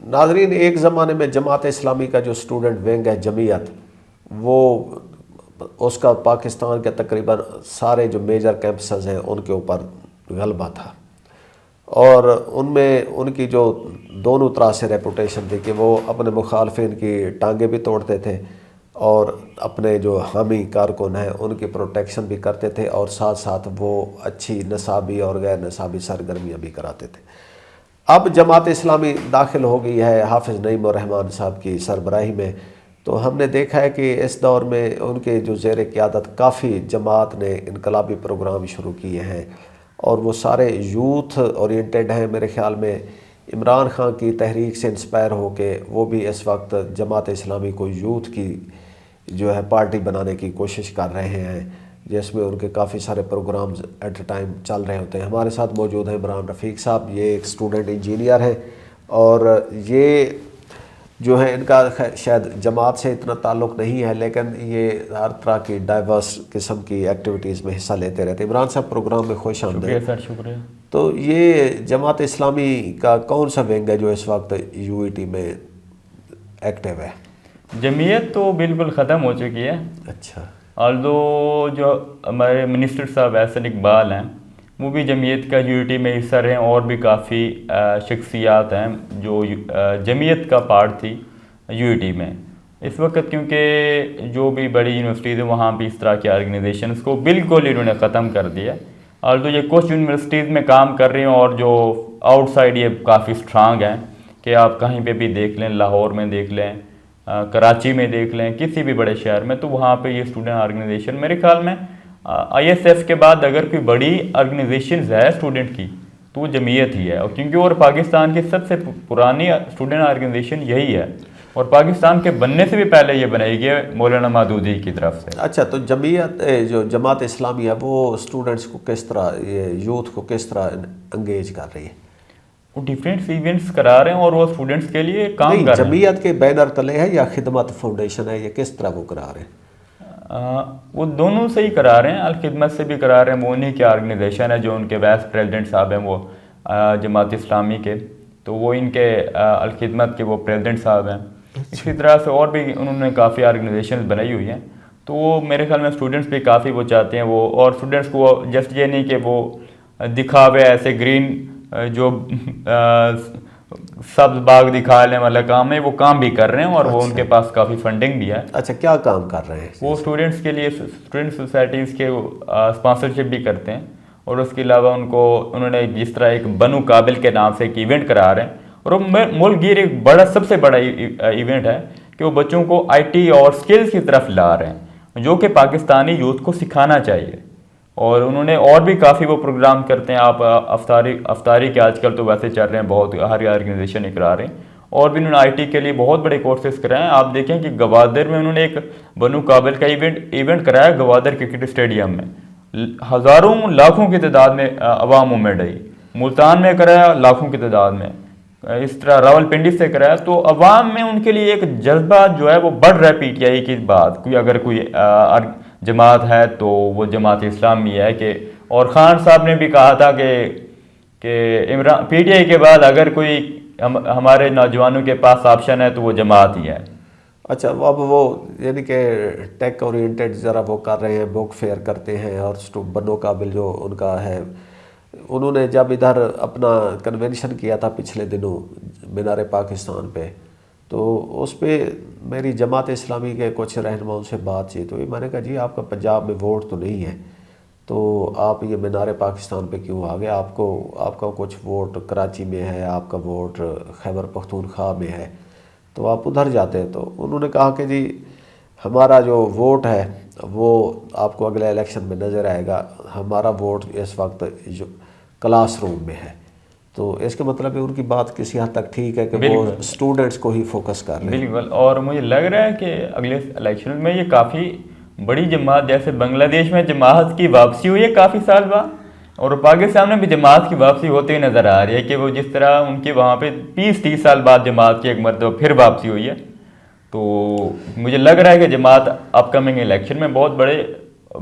ناظرین، ایک زمانے میں جماعت اسلامی کا جو اسٹوڈنٹ ونگ ہے جمعیت، وہ اس کا پاکستان کے تقریباً سارے جو میجر کیمپسز ہیں ان کے اوپر غلبہ تھا، اور ان میں ان کی جو دونوں طرح سے ریپوٹیشن تھی کہ وہ اپنے مخالفین کی ٹانگیں بھی توڑتے تھے اور اپنے جو حامی کارکن ہیں ان کی پروٹیکشن بھی کرتے تھے، اور ساتھ ساتھ وہ اچھی نصابی اور غیر نصابی سرگرمیاں بھی کراتے تھے۔ اب جماعت اسلامی داخل ہو گئی ہے حافظ نعیم الرحمن صاحب کی سربراہی میں، تو ہم نے دیکھا ہے کہ اس دور میں ان کے جو زیر قیادت کافی جماعت نے انقلابی پروگرام شروع کیے ہیں، اور وہ سارے یوتھ اورینٹڈ ہیں۔ میرے خیال میں عمران خان کی تحریک سے انسپائر ہو کے وہ بھی اس وقت جماعت اسلامی کو یوتھ کی جو ہے پارٹی بنانے کی کوشش کر رہے ہیں، جس میں ان کے کافی سارے پروگرامز ایٹ اے ٹائم چل رہے ہوتے ہیں۔ ہمارے ساتھ موجود ہیں عمران رفیق صاحب، یہ ایک اسٹوڈنٹ انجینئر ہیں، اور یہ جو ہے ان کا شاید جماعت سے اتنا تعلق نہیں ہے، لیکن یہ ہر طرح کی ڈائیورس قسم کی ایکٹیویٹیز میں حصہ لیتے رہتے ہیں۔ عمران صاحب، پروگرام میں خوش آمدید۔ شکریہ سر، شکریہ۔ تو یہ جماعت اسلامی کا کون سا ونگ ہے جو اس وقت یو ای ٹی میں ایکٹیو ہے؟ جمعیت تو بالکل ختم ہو چکی ہے۔ اچھا۔ آلدو جو ہمارے منسٹر صاحب احسن اقبال ہیں، وہ بھی جمعیت کا یو ٹی میں حصہ رہے ہیں، اور بھی کافی شخصیات ہیں جو جمعیت کا پارٹ تھی یو ٹی میں اس وقت، کیونکہ جو بھی بڑی یونیورسٹیز ہیں وہاں بھی اس طرح کی آرگنائزیشنز کو بالکل انہوں نے ختم کر دیا۔ آلدو یہ کچھ یونیورسٹیز میں کام کر رہی ہیں، اور جو آؤٹ سائڈ یہ کافی اسٹرانگ ہیں کہ آپ کہیں پہ بھی دیکھ لیں، لاہور میں دیکھ لیں، کراچی میں دیکھ لیں، کسی بھی بڑے شہر میں، تو وہاں پہ یہ اسٹوڈنٹ آرگنائزیشن میرے خیال میں آئی ایس ایف کے بعد اگر کوئی بڑی آرگنائزیشن ہے اسٹوڈنٹ کی تو وہ جمعیت ہی ہے، اور کیونکہ اور پاکستان کی سب سے پرانی اسٹوڈنٹ آرگنائزیشن یہی ہے، اور پاکستان کے بننے سے بھی پہلے یہ بنائی گئی ہے مولانا مودودی کی طرف سے۔ اچھا، تو جو جماعت اسلامی ہے وہ اسٹوڈنٹس کو کس طرح، یوتھ کو کس طرح انگیج کر رہی ہے؟ وہ ڈیفرینٹ ایونٹس کرا رہے ہیں، اور وہ اسٹوڈنٹس کے لیے کام کر رہے ہیں۔ جمعیت کے بینر تلے ہے یا خدمت فاؤنڈیشن ہے، یا کس طرح وہ کرا رہے ہیں؟ وہ دونوں سے ہی کرا رہے ہیں، الخدمت سے بھی کرا رہے ہیں، وہ انہیں کی آرگنائزیشن ہے، جو ان کے وائس پریزیڈنٹ صاحب ہیں وہ جماعت اسلامی کے، تو وہ ان کے الخدمت کے وہ پریزیڈنٹ صاحب ہیں۔ اسی طرح سے اور بھی انہوں نے کافی آرگنائزیشنز بنائی ہوئی ہیں، تو وہ میرے خیال میں اسٹوڈنٹس بھی کافی وہ چاہتے ہیں وہ، اور اسٹوڈنٹس کو جسٹ یہ نہیں کہ وہ دکھاوے ایسے گرین جو سبز باغ دکھا لیں والا کام ہے، وہ کام بھی کر رہے ہیں، اور وہ ان کے پاس کافی فنڈنگ بھی ہے۔ اچھا، کیا کام کر رہے ہیں وہ اسٹوڈنٹس کے لیے اسٹوڈنٹ سوسائٹیز کے اسپانسرشپ بھی کرتے ہیں، اور اس کے علاوہ انہوں نے جس طرح ایک بنو قابل کے نام سے ایک ایونٹ کرا رہے ہیں، اور وہ ملک گیر ایک بڑا سب سے بڑا ایونٹ ہے کہ وہ بچوں کو آئی ٹی اور سکلز کی طرف لا رہے ہیں، جو کہ پاکستانی یوتھ کو سکھانا چاہیے۔ اور انہوں نے اور بھی کافی وہ پروگرام کرتے ہیں، آپ افطاری کے آج کل تو ویسے چل رہے ہیں، بہت ہر آرگنائزیشن ہی کرا رہے ہیں، اور بھی انہوں نے آئی ٹی کے لیے بہت بڑے کورسز کرائے ہیں۔ آپ دیکھیں کہ گوادر میں انہوں نے ایک بنو قابل کا ایونٹ کرایا گوادر کرکٹ اسٹیڈیم میں، ہزاروں لاکھوں کی تعداد میں عوام موومنٹ آئی، ملتان میں کرایا لاکھوں کی تعداد میں، اس طرح راول پنڈی سے کرایا، تو عوام میں ان کے لیے ایک جذبہ جو ہے وہ بڑھ رہا ہے پی ٹی آئی کی بات، اگر کوئی جماعت ہے تو وہ جماعت اسلامی ہے کہ، اور خان صاحب نے بھی کہا تھا کہ عمران پی ٹی آئی کے بعد اگر کوئی ہمارے نوجوانوں کے پاس آپشن ہے تو وہ جماعت ہی ہے۔ اچھا، اب وہ یعنی کہ ٹیک اورینٹڈ ذرا وہ کر رہے ہیں، بک فیئر کرتے ہیں، اور بنو قابل جو ان کا ہے، انہوں نے جب ادھر اپنا کنونشن کیا تھا پچھلے دنوں مینار پاکستان پہ، تو اس پہ میری جماعت اسلامی کے کچھ رہنماؤں سے بات چیت ہوئی۔ میں نے کہا جی، آپ کا پنجاب میں ووٹ تو نہیں ہے، تو آپ یہ مینار پاکستان پہ کیوں آ گئے؟ آپ کا کچھ ووٹ کراچی میں ہے، آپ کا ووٹ خیبر پختونخوا میں ہے، تو آپ ادھر جاتے ہیں۔ تو انہوں نے کہا کہ جی، ہمارا جو ووٹ ہے وہ آپ کو اگلے الیکشن میں نظر آئے گا، ہمارا ووٹ اس وقت جو کلاس روم میں ہے۔ تو اس کا مطلب ہے ان کی بات کسی حد تک ٹھیک ہے کہ وہ اسٹوڈنٹس کو ہی فوکس کر رہے ہیں۔ بالکل، اور مجھے لگ رہا ہے کہ اگلے الیکشن میں یہ کافی بڑی جماعت، جیسے بنگلہ دیش میں جماعت کی واپسی ہوئی ہے کافی سال بعد، اور پاکستان میں بھی جماعت کی واپسی ہوتے ہی نظر آ رہی ہے کہ وہ جس طرح ان کی وہاں پہ 20-30 سال بعد جماعت کی ایک مرتبہ پھر واپسی ہوئی ہے۔ تو مجھے لگ رہا ہے کہ جماعت اپ کمنگ الیکشن میں بہت بڑے